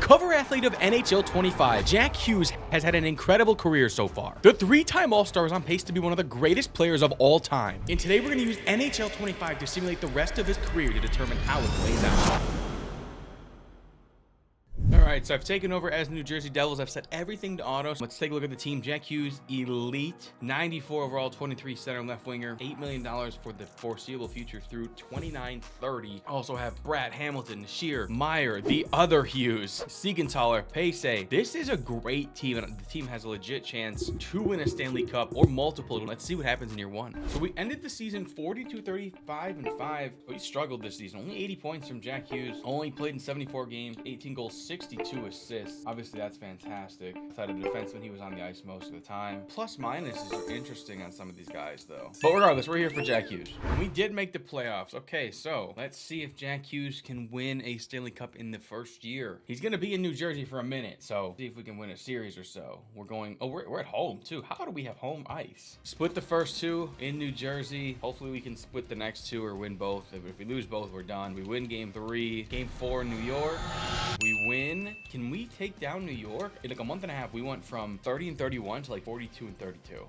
cover athlete of NHL 25, Jack Hughes has had an incredible career so far. The three-time All-Star is on pace to be one of the greatest players of all time. And today we're going to use NHL 25 to simulate the rest of his career to determine how it plays out. Alright, so I've taken over as the New Jersey Devils. I've set everything to auto. So let's take a look at the team. Jack Hughes, elite, 94 overall, 23 center and left winger, $8 million for the foreseeable future through 29-30. Also have Brad, Hamilton, Shear, Meyer, the other Hughes, Siegenthaler, Pace. This is a great team, and the team has a legit chance to win a Stanley Cup or multiple. Let's see what happens in year one. So we ended the season 42-35-5. We struggled this season. Only 80 points from Jack Hughes. Only played in 74 games, 18 goals, 62 assists. Obviously, that's fantastic. Outside of defenseman, he was on the ice most of the time. Plus minuses are interesting on some of these guys, though. But regardless, we're here for Jack Hughes. And we did make the playoffs. Okay, so let's see if Jack Hughes can win a Stanley Cup in the first year. He's going to be in New Jersey for a minute, so see if we can win a series or so. We're going... Oh, we're at home, too. How do we have home ice? Split the first two in New Jersey. Hopefully, we can split the next two or win both. If we lose both, we're done. We win game 3. Game 4 in New York. We win. Can we take down New York? In like a month and a half, we went from 30-31 to like 42-32.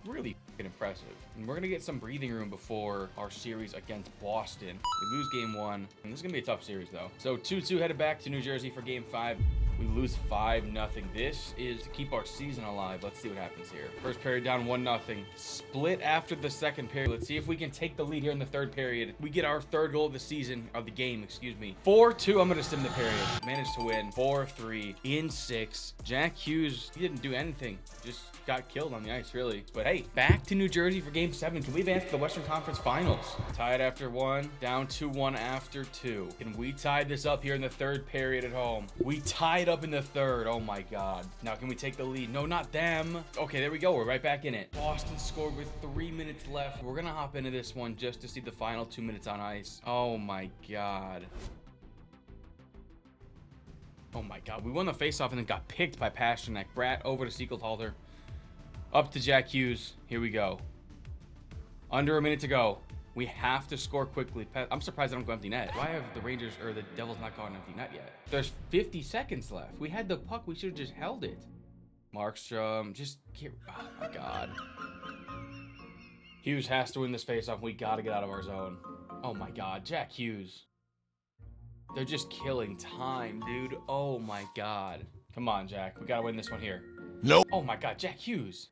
Really fucking impressive. And we're gonna get some breathing room before our series against Boston. We lose game 1. And this is gonna be a tough series though. So 2-2 headed back to New Jersey for game 5. We lose 5-0. This is to keep our season alive. Let's see what happens here. First period down 1-0. Split after the second period. Let's see if we can take the lead here in the third period. We get our third goal of the season, of the game, excuse me. 4-2. I'm going to sim the period. Managed to win 4-3 in 6. Jack Hughes, he didn't do anything. Just got killed on the ice, really. But hey, back to New Jersey for game 7. Can we advance to the Western Conference Finals? Tied after 1, down 2-1 after 2. Can we tie this up here in the third period at home? We tied up in the third. Oh my god. Now can we take the lead? No, not them. Okay, there we go. We're right back in it. Boston scored with 3 minutes left. We're gonna hop into this one just to see the final 2 minutes on ice. Oh my god. Oh my god. We won the faceoff and then got picked by Pasternak. Brat over to Siegenthaler. Up to Jack Hughes. Here we go. Under a minute to go. We have to score quickly. I'm surprised I don't go empty net. Why have the Rangers or the Devils not gone empty net yet? There's 50 seconds left. We had the puck. We should have just held it. Markstrom, just get... Oh, my God. Hughes has to win this faceoff. We got to get out of our zone. Oh, my God. Jack Hughes. They're just killing time, dude. Oh, my God. Come on, Jack. We got to win this one here. Nope. Oh, my God. Jack Hughes.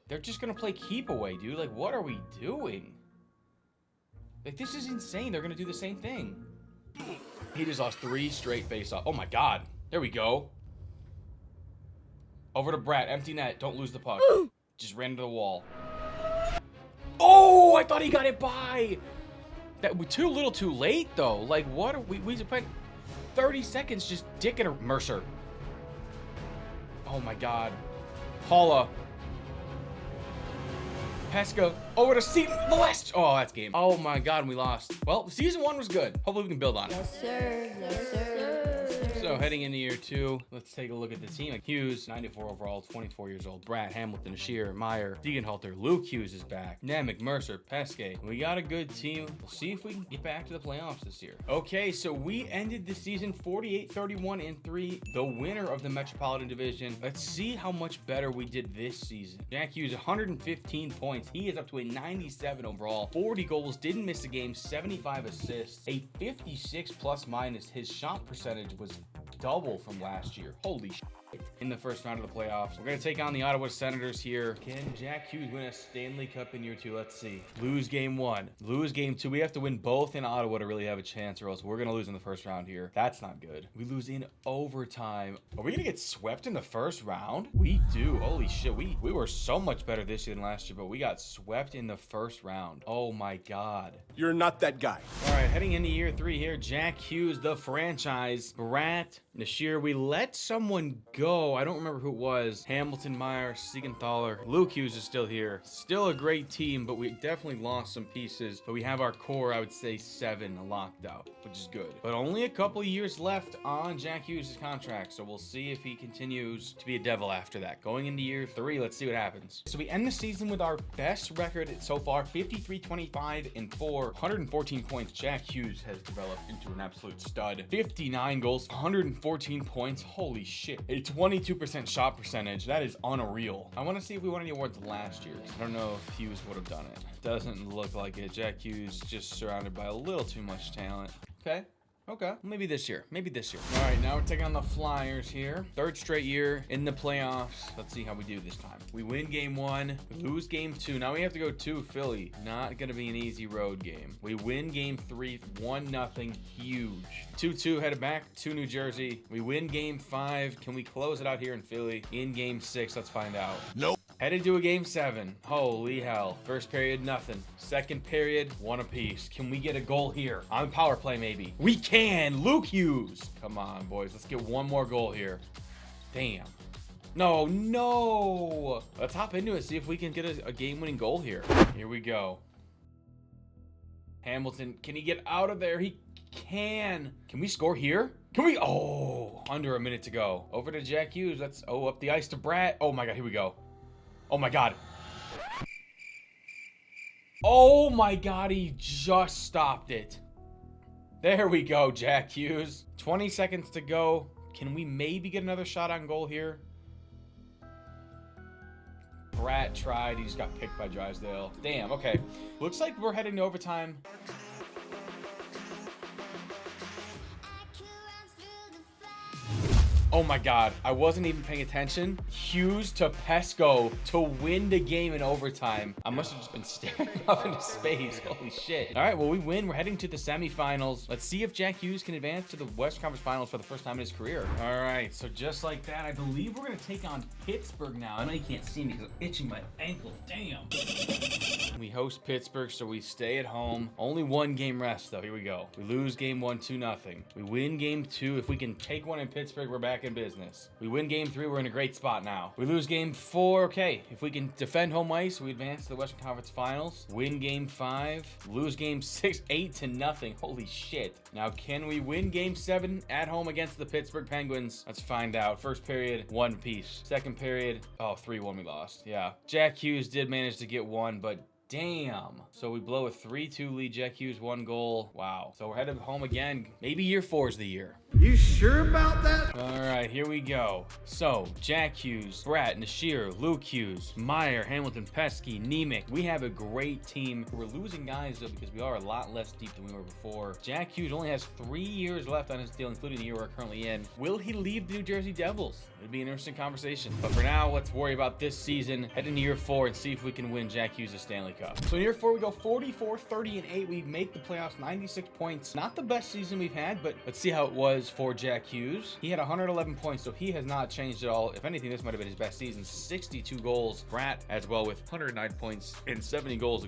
They're just going to play keep away, dude. Like, what are we doing? Like, this is insane. They're going to do the same thing. He just lost 3 straight face-off. Oh, my God. There we go. Over to Brat. Empty net. Don't lose the puck. Just ran into the wall. Oh, I thought he got it by. That was too little too late, though. Like, what are we spent 30 seconds just dicking a Mercer. Oh, my God. Paula. Pesca over to the West. Oh, that's game. Oh my God, we lost. Well, season 1 was good. Hopefully we can build on it. Yes, sir. Yes, sir. So heading into year 2, let's take a look at the team. Hughes, 94 overall, 24 years old. Brad, Hamilton, Shear, Meyer, Siegenthaler, Luke Hughes is back. Nemec, Mercer, Pesce. We got a good team. We'll see if we can get back to the playoffs this year. Okay, so we ended the season 48-31-3, the winner of the Metropolitan Division. Let's see how much better we did this season. Jack Hughes, 115 points. He is up to a 97 overall, 40 goals, didn't miss a game, 75 assists, a 56 plus minus. His shot percentage was double from last year. Holy shit. In the first round of the playoffs, we're going to take on the Ottawa Senators here. Can Jack Hughes win a Stanley Cup in year 2? Let's see. Lose game 1. Lose game 2. We have to win both in Ottawa to really have a chance, or else we're going to lose in the first round here. That's not good. We lose in overtime. Are we going to get swept in the first round? We do. Holy shit. We were so much better this year than last year, but we got swept in the first round. Oh my God. You're not that guy. All right, heading into year 3 here. Jack Hughes, the franchise. Brat, Nashir, we let someone go. go. I don't remember who it was. Hamilton, Meyer, Siegenthaler. Luke Hughes is still here. Still a great team, but we definitely lost some pieces. But we have our core, I would say 7 locked out, which is good. But only a couple years left on Jack Hughes' contract, so we'll see if he continues to be a Devil after that. Going into year 3, let's see what happens. So we end the season with our best record so far, 53-25-4, 114 points. Jack Hughes has developed into an absolute stud. 59 goals, 114 points. Holy shit. A 22% shot percentage. That is unreal. I want to see if we won any awards last year. I don't know if Hughes would have done it. Doesn't look like it. Jack Hughes just surrounded by a little too much talent. Okay, maybe this year. All right, now we're taking on the Flyers here. 3rd straight year in the playoffs. Let's see how we do this time. We win game 1, we lose game 2. Now we have to go to Philly. Not gonna be an easy road game. We win game 3, 1-0, huge. 2-2 headed back to New Jersey. We win game 5. Can we close it out here in Philly? In game 6, let's find out. Nope. Headed to a game 7. Holy hell. First period, nothing. Second period, 1 apiece. Can we get a goal here? On power play, maybe. We can. Luke Hughes. Come on, boys. Let's get 1 more goal here. Damn. No. Let's hop into it. See if we can get a game-winning goal here. Here we go. Hamilton, can he get out of there? He can. Can we score here? Can we? Oh, under a minute to go. Over to Jack Hughes. Let's, up the ice to Brett. Oh my God, here we go. Oh my God. Oh my God, he just stopped it. There we go, Jack Hughes. 20 seconds to go. Can we maybe get another shot on goal here? Brat tried. He just got picked by Drysdale. Damn, okay. Looks like we're heading to overtime. Oh my God, I wasn't even paying attention. Hughes to Pesco to win the game in overtime. I must have just been staring off into space. Holy shit. All right, well, we win. We're heading to the semifinals. Let's see if Jack Hughes can advance to the Western Conference Finals for the first time in his career. All right, so just like that, I believe we're gonna take on Pittsburgh now. I know you can't see me because I'm itching my ankle. Damn. We host Pittsburgh, so we stay at home. Only 1 game rest, though. Here we go. We lose game 1, 2-0. We win game 2. If we can take one in Pittsburgh, we're back in business. We win game 3, we're in a great spot now. We lose game 4, okay. If we can defend home ice, we advance to the Western Conference Finals. Win game 5, lose game 6, 8-0. Holy shit. Now, can we win game 7 at home against the Pittsburgh Penguins? Let's find out. First period, 1 piece. Second period, 3-1 we lost. Yeah. Jack Hughes did manage to get 1, but damn. So we blow a 3-2 lead. Jack Hughes, 1 goal. Wow. So we're headed home again. Maybe year 4 is the year. You sure about that? All right, here we go. So, Jack Hughes, Bratt, Nashir, Luke Hughes, Meyer, Hamilton, Pesky, Nemec. We have a great team. We're losing guys, though, because we are a lot less deep than we were before. Jack Hughes only has 3 years left on his deal, including the year we're currently in. Will he leave the New Jersey Devils? It'd be an interesting conversation. But for now, let's worry about this season, head into year 4, and see if we can win Jack Hughes' Stanley Cup. So in year 4, we go 44, 30, and 8. We make the playoffs, 96 points. Not the best season we've had, but let's see how it was for Jack Hughes. He had 111 points, so he has not changed at all. If anything, this might have been his best season. 62 goals. Bratt as well with 109 points and 70 goals,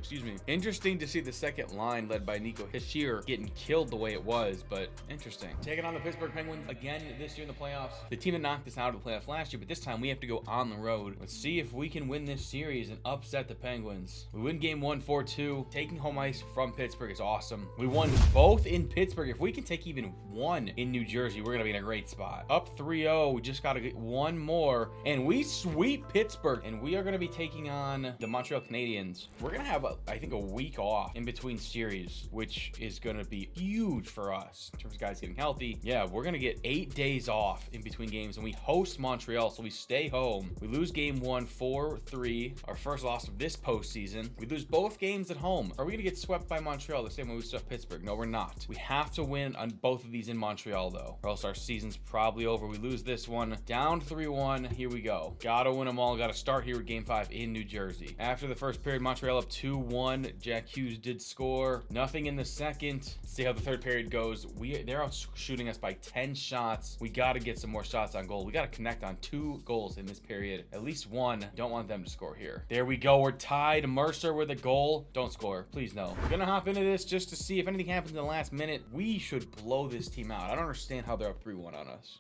Interesting to see the second line led by Nico Hischier getting killed the way it was, but interesting. Taking on the Pittsburgh Penguins again this year in the playoffs. The team that knocked us out of the playoffs last year, but this time we have to go on the road. Let's see if we can win this series and upset the Penguins. We win game 1, 4-2. Taking home ice from Pittsburgh is awesome. We won both in Pittsburgh. If we can take even 1 in New Jersey, we're going to be in a great spot. Up 3-0. We just got to get 1 more, and we sweep Pittsburgh, and we are going to be taking on the Montreal Canadiens. We're going to have, I think, a week off in between series, which is going to be huge for us in terms of guys getting healthy. Yeah, we're going to get 8 days off in between games, and we host Montreal, so we stay home. We lose game 1, 4-3, our first loss of this postseason. We lose both games at home. Are we going to get swept by Montreal the same way we swept Pittsburgh? No, we're not. We have to win on both of these in Montreal, though, or else our season's probably over. We lose this one. Down 3-1. Here we go. Gotta win them all. Gotta start here with game 5 in New Jersey. After the first period, Montreal up 2-1. Jack Hughes did score. Nothing in the second. See how the third period goes. They're out shooting us by 10 shots. We gotta get some more shots on goal. We gotta connect on 2 goals in this period. At least 1. Don't want them to score here. There we go. We're tied. Mercer with a goal. Don't score. Please no. We're gonna hop into this just to see if anything happens in the last minute. We should blow this team out. I don't understand how they're up 3-1 on us.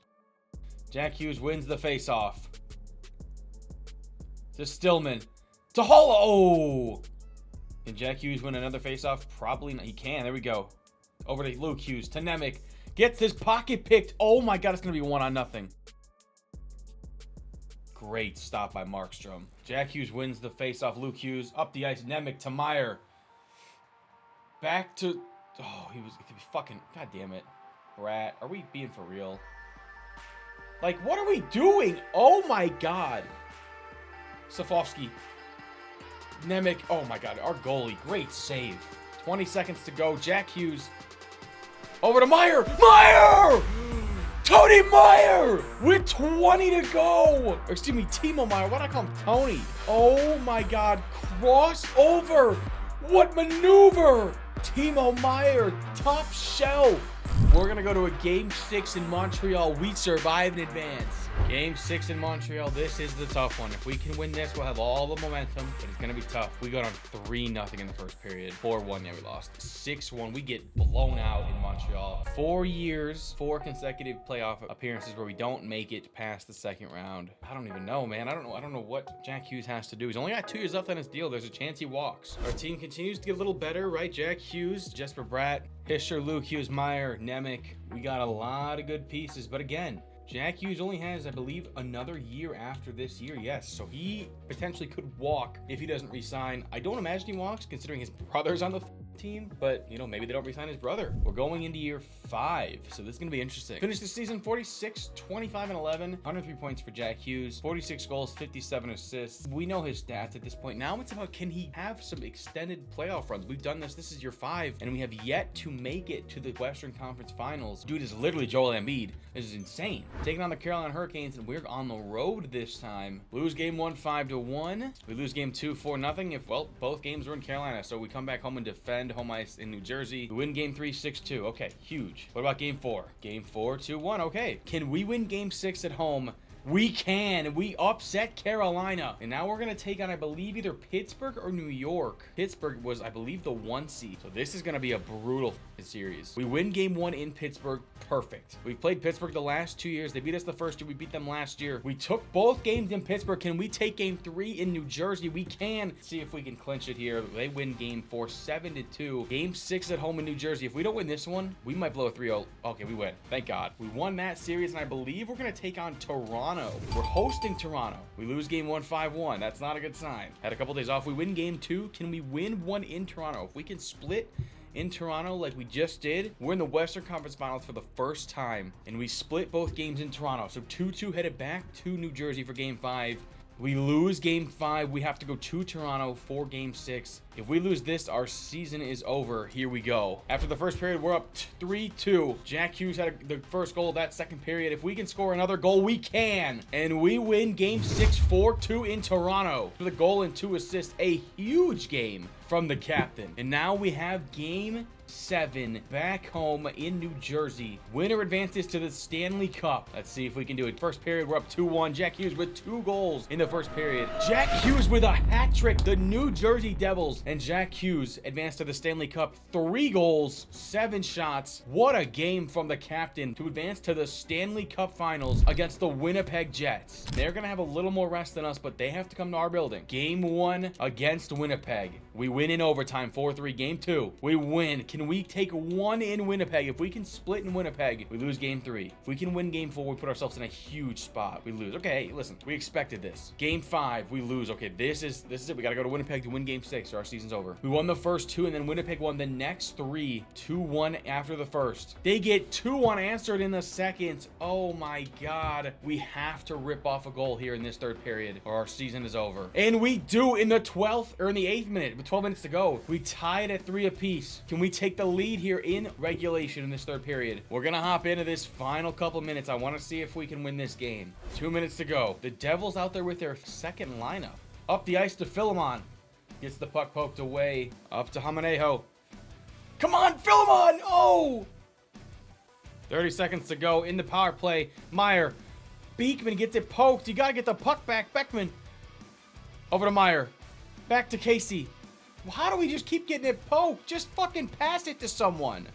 Jack Hughes wins the face-off. To Stillman. To Holla. Oh! Can Jack Hughes win another face-off? Probably not. He can. There we go. Over to Luke Hughes. To Nemec. Gets his pocket picked. Oh my god, it's going to be 1-0. Great stop by Markstrom. Jack Hughes wins the face-off. Luke Hughes up the ice. Nemec to Meyer. Back to... Oh, he could be fucking... God damn it. Rat, are we being for real? Like, what are we doing? Oh my god. Safovsky. Nemec. Oh my god, our goalie. Great save. 20 seconds to go. Jack Hughes. Over to Meyer. Meyer! Tony Meyer! With 20 to go. Or, excuse me, Timo Meyer. Why'd I call him Tony? Oh my god. Crossover. What maneuver? Timo Meyer. Top shelf. We're going to go to a Game 6 in Montreal. We survive in advance. Game 6 in Montreal. This is the tough one. If we can win this, we'll have all the momentum, but it's going to be tough. We got on 3-0 in the first period. 4-1, yeah, we lost. 6-1, we get blown out in Montreal. 4 years, 4 consecutive playoff appearances where we don't make it past the second round. I don't even know, man. I don't know what Jack Hughes has to do. He's only got 2 years left on his deal. There's a chance he walks. Our team continues to get a litlittle better, right? Jack Hughes, Jesper Bratt, Hischer, Luke Hughes, Meyer, Nemec. We got a lot of good pieces, but again, Jack Hughes only has, I believe, another year after this year. Yes, so he potentially could walk if he doesn't resign. I don't imagine he walks, considering his brother's on the team, but, you know, maybe they don't resign his brother. We're going into year 5, so this is going to be interesting. Finished the season 46, 25, and 11. 103 points for Jack Hughes, 46 goals, 57 assists. We know his stats at this point. Now it's about, can he have some extended playoff runs? We've done this. This is year 5, and we have yet to make it to the Western Conference Finals. Dude is literally Joel Embiid. This is insane. Taking on the Carolina Hurricanes, and we're on the road this time. Lose game 1, 5-1. We lose game 2, 4-0. If, well, both games were in Carolina, so we come back home and defend home ice in New Jersey. We win game 3, 6-2. Okay, huge. What about game 4? Game 4, 2-1. Okay. Can we win game 6 at home? We can. We upset Carolina. And now we're going to take on, I believe, either Pittsburgh or New York. Pittsburgh was, I believe, the 1 seed. So this is going to be a brutal series. We win game 1 in Pittsburgh. Perfect. We've played Pittsburgh the last 2 years. They beat us the first year. We beat them last year. We took both games in Pittsburgh. Can we take game 3 in New Jersey? We can. See if we can clinch it here. They win game 4, 7-2. Game 6 at home in New Jersey. If we don't win this one, we might blow a 3-0. Okay, we win. Thank God. We won that series, and I believe we're going to take on Toronto. We're hosting Toronto. We lose game 1, 5-1. That's not a good sign. Had a couple days off. We win game 2. Can we win one in Toronto? If we can split in Toronto like we just did, we're in the Western Conference Finals for the first time, and we split both games in Toronto. So 2-2 headed back to New Jersey for game 5. We lose game 5. We have to go to Toronto for game 6. If we lose this, our season is over. Here we go. After the first period, we're up 3-2. Jack Hughes had the first goal of that second period. If we can score another goal, we can. And we win game 6, 4-2 in Toronto. For the goal and 2 assists, a huge game from the captain. And now we have game 7 back home in New Jersey. Winner advances to the Stanley Cup. Let's see if we can do it. First period, we're up 2-1. Jack Hughes with 2 goals in the first period. Jack Hughes with a hat trick. The New Jersey Devils and Jack Hughes advanced to the Stanley Cup. 3 goals, 7 shots. What a game from the captain to advance to the Stanley Cup Finals against the Winnipeg Jets. They're going to have a little more rest than us, but they have to come to our building. Game 1 against Winnipeg. We win in overtime, 4-3. Game 2, we win. Can we take 1 in Winnipeg? If we can split in Winnipeg, we lose game 3. If we can win game 4, we put ourselves in a huge spot. We lose. Okay, hey, listen, we expected this. Game 5, we lose. Okay, this is it. We got to go to Winnipeg to win game 6, or our season's over. We won the first 2, and then Winnipeg won the next 3. 2-1 after the first. They get 2 unanswered in the second. Oh my God. We have to rip off a goal here in this third period, or our season is over. And we do in the 12th, or in the 8th minute, with 12 minutes to go. We tied at 3 apiece. Can we take the lead here in regulation in this third period? We're gonna hop into this final couple minutes. I want to see if we can win this game. 2 minutes to go. The Devils out there with their second lineup. Up the ice to Philemon. Gets the puck poked away. Up to Hamanejo. Come on, Philemon! Oh! 30 seconds to go in the power play. Meyer. Beekman gets it poked. You gotta get the puck back. Beckman. Over to Meyer. Back to Casey. How do we just keep getting it poked? Just fucking pass it to someone.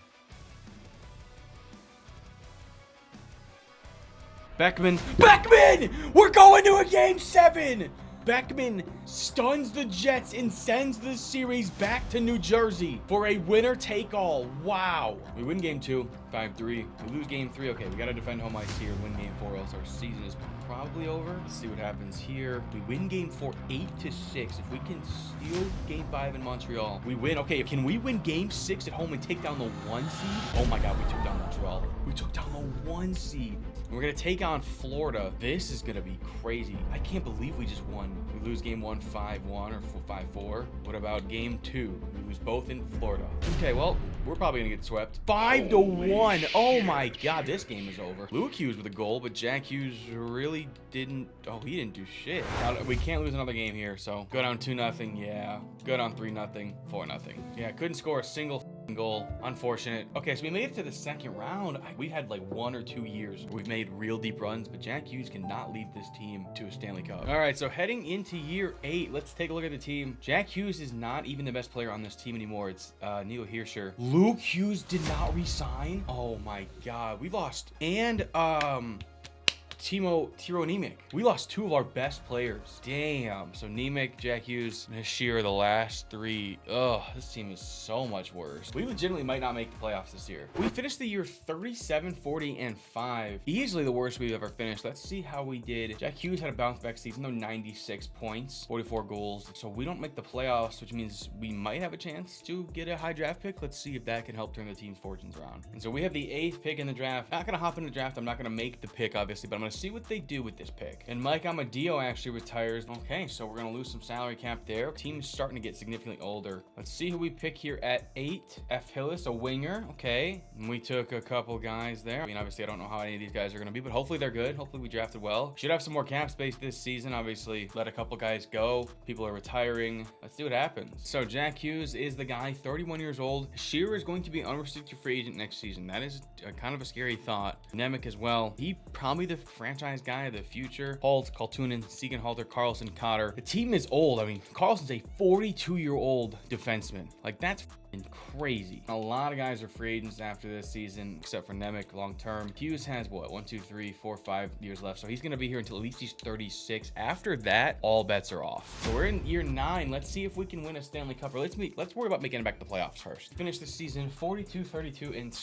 Beckman. Beckman! We're going to a game 7! Beckman stuns the Jets and sends the series back to New Jersey for a winner-take-all. Wow. We win game 2, 5-3. We lose game 3. Okay, we got to defend home ice here and win game 4, else our season is probably over. Let's see what happens here. We win game 4, 8-6. If we can steal game 5 in Montreal, we win. Okay, can we win game 6 at home and take down the 1 seed? Oh my God, we took down Montreal. We took down the 1 seed. We're going to take on Florida. This is going to be crazy. I can't believe we just won. We lose game 1, 5-1 or 5-4. What about game 2? We lose both in Florida. Okay, well, we're probably going to get swept. 5-1. Oh my God, this game is over. Luke Hughes with a goal, but Jack Hughes really didn't. Oh, he didn't do shit. We can't lose another game here, so go down 2-0. Yeah. Go down 3-0, 4-0. Yeah, couldn't score a single goal. Unfortunate. Okay, so we made it to the second round. We had like 1 or 2 years where we've made real deep runs, but Jack Hughes cannot lead this team to a Stanley Cup. All right, so heading into year 8, let's take a look at the team. Jack Hughes is not even the best player on this team anymore. It's Neil Hirscher. Luke Hughes did not resign. Oh my God, we lost. And Tiro Nemec. We lost 2 of our best players. Damn. So Nemec, Jack Hughes, and Hirscher are the last 3. Ugh, this team is so much worse. We legitimately might not make the playoffs this year. We finished the year 37, 40, and 5. Easily the worst we've ever finished. Let's see how we did. Jack Hughes had a bounce back season, though, 96 points, 44 goals. So we don't make the playoffs, which means we might have a chance to get a high draft pick. Let's see if that can help turn the team's fortunes around. And so we have the 8th pick in the draft. Not gonna hop in the draft. I'm not gonna make the pick, obviously, but I'm gonna see what they do with this pick. And Mike Amadio actually retires. Okay, so we're gonna lose some salary cap there. Team is starting to get significantly older. Let's see who we pick here at 8. F. Hillis, a winger. Okay, and we took a couple guys there. I mean, obviously, I don't know how any of these guys are gonna be, but hopefully they're good. Hopefully we drafted well. Should have some more cap space this season. Obviously, let a couple guys go. People are retiring. Let's see what happens. So Jack Hughes is the guy, 31 years old. Shearer is going to be an unrestricted free agent next season. That is kind of a scary thought. Nemec as well. He probably the franchise guy of the future. Holt, Kaltunen, Siegenhalter, Carlson, Cotter. The team is old. I mean, Carlson's a 42-year-old defenseman. Like, that's crazy. A lot of guys are free agents after this season, except for Nemec long term. Hughes has what, 1, 2, 3, 4, 5 years left, so he's going to be here until at least he's 36. After that, all bets are off. So we're in year 9. Let's see if we can win a Stanley Cup, or let's worry about making it back to the playoffs first. Finish the season 42, 32, and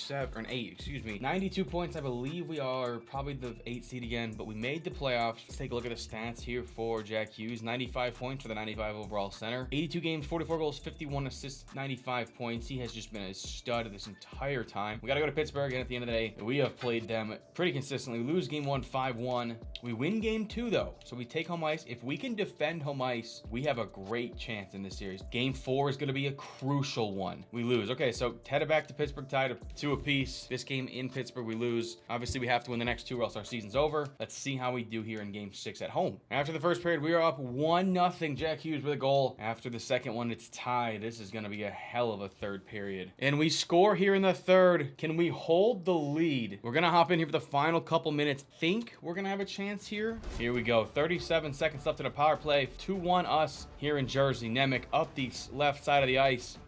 8. Excuse me, 92 points. I believe we are probably the 8 seed again, but we made the playoffs. Let's take a look at the stats here for Jack Hughes. 95 points for the 95 overall center. 82 games, 44 goals, 51 assists, 95 points. He has just been a stud this entire time. We got to go to Pittsburgh, and at the end of the day, we have played them pretty consistently. We lose game 1, 5-1. We win game 2, though. So we take home ice. If we can defend home ice, we have a great chance in this series. Game 4 is going to be a crucial one. We lose. Okay, so headed back to Pittsburgh, tied 2 apiece. This game in Pittsburgh, we lose. Obviously, we have to win the next 2 or else our season's over. Let's see how we do here in game 6 at home. After the first period, we are up 1-0. Jack Hughes with a goal. After the second one, it's tied. This is going to be a hell of a third period. And we score here in the third. Can we hold the lead? We're going to hop in here for the final couple minutes. Think we're going to have a chance here. Here we go. 37 seconds left in a power play. 2-1 us here in Jersey. Nemec up the left side of the ice.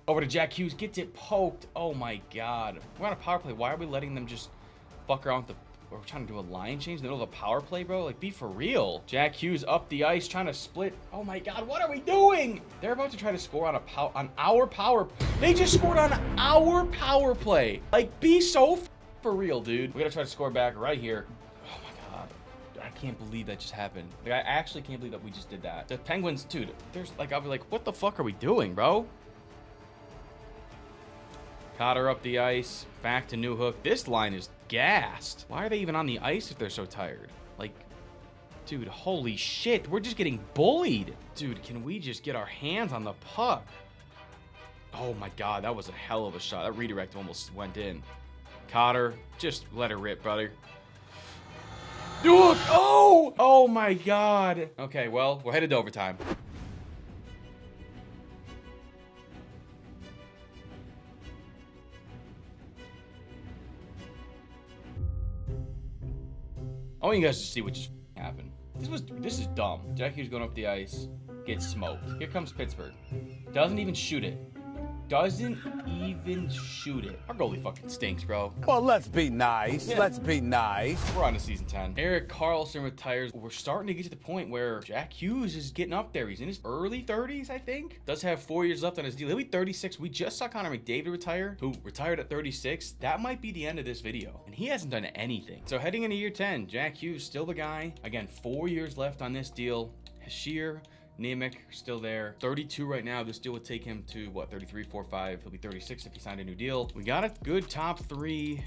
Over to Jack Hughes. Gets it poked. Oh my God. We're on a power play. Why are we letting them just fuck around with the... We're trying to do a line change in the middle of a power play, bro. Like, be for real. Jack Hughes up the ice, trying to split. Oh my God, what are we doing? They're about to try to score on our power. They just scored on our power play. Like, be so for real, dude. We gotta try to score back right here. Oh my God, I can't believe that just happened. Like, I actually can't believe that we just did that. The Penguins, dude. There's like, I'll be like, what the fuck are we doing, bro? Cotter up the ice, back to Newhook. This line is gassed. Why are they even on the ice if they're so tired? Like, dude, holy shit. We're just getting bullied. Dude, can we just get our hands on the puck? Oh my God, that was a hell of a shot. That redirect almost went in. Cotter, just let her rip, brother. Newhook, oh! Oh my God. Okay, well, we're headed to overtime. I want you guys to see what just happened. This is dumb. Jack Hughes going up the ice, gets smoked. Here comes Pittsburgh. Doesn't even shoot it. Doesn't even shoot it. Our goalie fucking stinks, bro. Well, let's be nice. Yeah. Let's be nice. We're on to season 10. Erik Karlsson retires. We're starting to get to the point where Jack Hughes is getting up there. He's in his early 30s, I think. Does have 4 years left on his deal. He'll be 36. We just saw Connor McDavid retire, who retired at 36. That might be the end of this video. And he hasn't done anything. So heading into year 10, Jack Hughes still the guy. Again, 4 years left on this deal. Hashir, Nemec still there. 32 right now. This deal would take him to what, 33, 4, 5. He'll be 36 if he signed a new deal. We got a good top 3.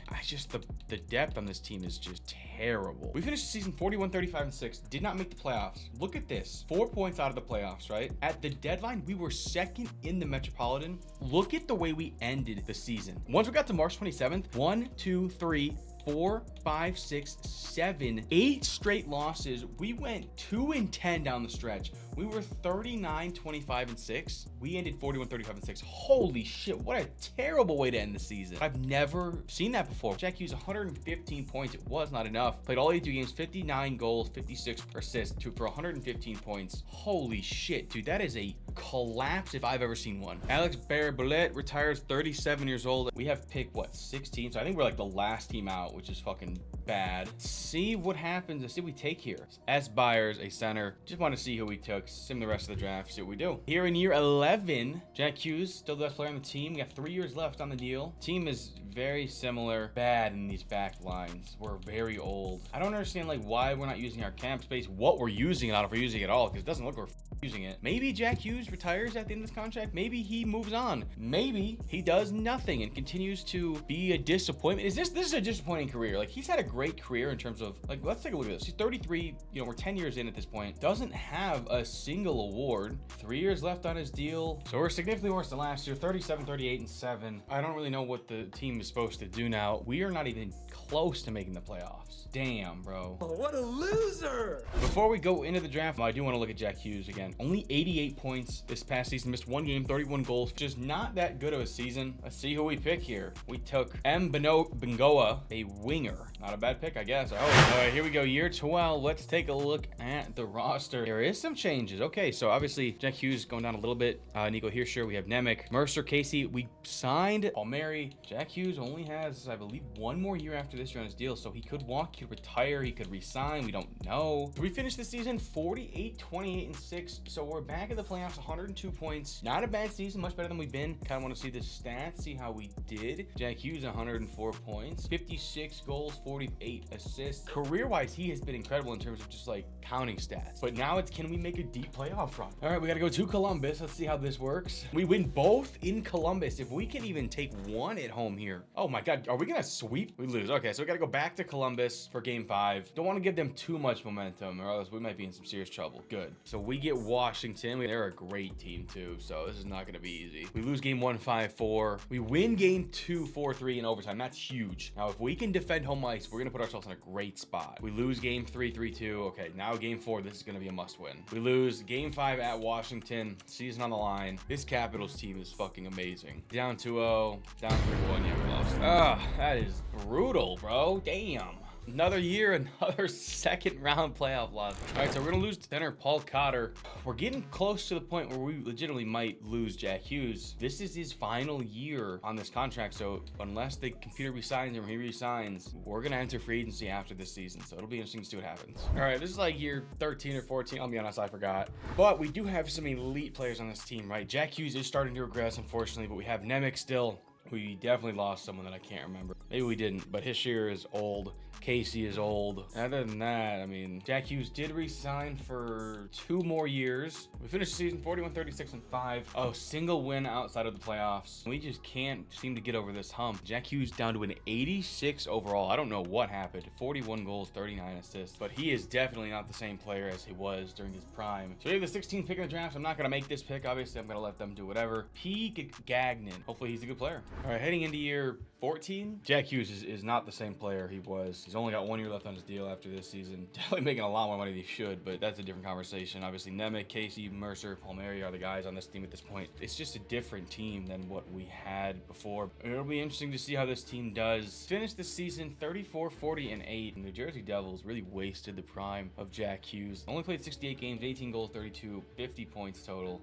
The depth on this team is just terrible. We finished the season 41, 35, and 6. Did not make the playoffs. Look at this. 4 points out of the playoffs, right? At the deadline, we were second in the Metropolitan. Look at the way we ended the season. Once we got to March 27th, 1, 2, 3, 4, 5, 6, 7, 8 straight losses. We went 2-10 down the stretch. We were 39, 25, and 6. We ended 41, 35, and 6. Holy shit, what a terrible way to end the season. I've never seen that before. Jack Hughes, 115 points. It was not enough. Played all 82 games, 59 goals, 56 assists for 115 points. Holy shit, dude, that is a collapse if I've ever seen one. Alex Barrett-Boulet retires, 37 years old. We have picked, what, 6 teams? So I think we're like the last team out, which is fucking bad. See what happens. Let's see what we take here. S. Byers, a center. Just want to see who we took. Sim the rest of the draft. See what we do. Here in year 11, Jack Hughes, still the best player on the team. We have 3 years left on the deal. Team is very similar. Bad in these back lines. We're very old. I don't understand like why we're not using our camp space, what we're using it on, if we're using it at all, because it doesn't look like we're using it. Maybe Jack Hughes retires at the end of this contract. Maybe he moves on. Maybe he does nothing and continues to be a disappointment. This is a disappointing career. Like, he's had a great career in terms of, like, let's take a look at this. He's 33, you know, we're 10 years in at this point. Doesn't have a single award. 3 years left on his deal. So we're significantly worse than last year. 37, 38, and 7. I don't really know what the team is supposed to do now. We are not even close to making the playoffs. Damn, bro. Oh, what a loser! Before we go into the draft, I do want to look at Jack Hughes again. Only 88 points this past season. Missed 1 game, 31 goals. Just not that good of a season. Let's see who we pick here. We took Bengoa, a winger. Not a bad pick, I guess. Oh, all right, here we go. Year 12. Let's take a look at the roster. There is some changes. Okay, so obviously Jack Hughes going down a little bit. Nico Hischier, we have Nemec, Mercer, Casey. We signed Palmieri. Jack Hughes only has, I believe, 1 more year after this year on his deal, so he could walk, he could retire, he could resign. We don't know. We finished the season 48, 28, and 6. So we're back in the playoffs, 102 points. Not a bad season, much better than we've been. Kind of want to see the stats, see how we did. Jack Hughes, 104 points, 56 goals, 48 assists. Career-wise, he has been incredible in terms of just like counting stats. But now it's, can we make a deep playoff run? All right, we got to go to Columbus. Let's see how this works. We win both in Columbus. If we can even take 1 at home here. Oh my God, are we going to sweep? We lose. Okay, so we got to go back to Columbus for game 5. Don't want to give them too much momentum or else we might be in some serious trouble. Good. So we get Washington. They're a great team too, so this is not going to be easy. We lose game 1, 5-4. We win game 2, 4-3 in overtime. That's huge. Now, if we can defend home ice, we're going to put ourselves in a great spot. We lose game 3, 3-2. Okay, now game 4, this is going to be a must win. We lose game 5 at Washington. Season on the line. This Capitals team is fucking amazing. Down 2-0. Down 3-1. Yeah, we lost. Ah, that is brutal, bro. Damn. Another year, another second round playoff loss. All right, so we're gonna lose center Paul Cotter. We're getting close to the point where we legitimately might lose Jack Hughes. This is his final year on this contract, so unless the computer resigns him or he resigns, we're gonna enter free agency after this season, so it'll be interesting to see what happens. All right, this is like year 13 or 14. I'll be honest, I forgot. But we do have some elite players on this team, right? Jack Hughes is starting to regress, unfortunately, but we have Nemec still. We definitely lost someone that I can't remember. Maybe we didn't, but Hischier is old. Casey is old. Other than that, I mean, Jack Hughes did resign for 2 more years. We finished the season 41, 36, and 5. Oh, single win outside of the playoffs. We just can't seem to get over this hump. Jack Hughes down to an 86 overall. I don't know what happened. 41 goals, 39 assists, but he is definitely not the same player as he was during his prime. So we have the 16th pick in the draft. I'm not going to make this pick. Obviously, I'm going to let them do whatever. P. Gagnon. Hopefully, he's a good player. All right, heading into year 14. Jack Hughes is not the same player he was. He's only got 1 year left on his deal after this season. Definitely making a lot more money than he should, but that's a different conversation. Obviously, Nemec, Casey, Mercer, Palmieri are the guys on this team at this point. It's just a different team than what we had before. It'll be interesting to see how this team does. Finish the season 34, 40, and 8. New Jersey Devils really wasted the prime of Jack Hughes. Only played 68 games, 18 goals, 32, 50 points total.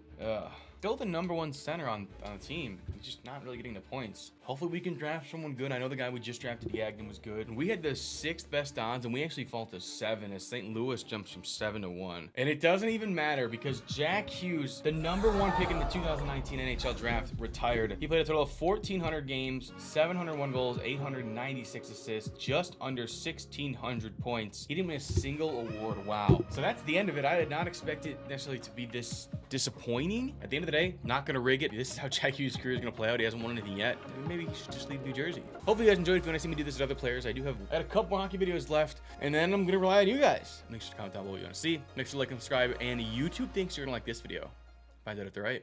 Still the #1 center on the team. He's just not really getting the points. Hopefully we can draft someone good. I know the guy we just drafted, Gagnon, was good. We had the 6th best odds, and we actually fall to 7 as St. Louis jumps from 7 to 1. And it doesn't even matter because Jack Hughes, the #1 pick in the 2019 NHL draft, retired. He played a total of 1,400 games, 701 goals, 896 assists, just under 1,600 points. He didn't win a single award. Wow. So that's the end of it. I did not expect it necessarily to be this disappointing. At the end of the day, not gonna rig it. This is how Jack Hughes' career is gonna play out. He hasn't won anything yet. Maybe he should just leave New Jersey. Hopefully you guys enjoyed. If you want to see me do this with other players, I have a couple more hockey videos left, and then I'm gonna rely on you guys. Make sure to comment down below what you want to see. Make sure to like and subscribe, and YouTube thinks you're gonna like this video. Find out if they're right.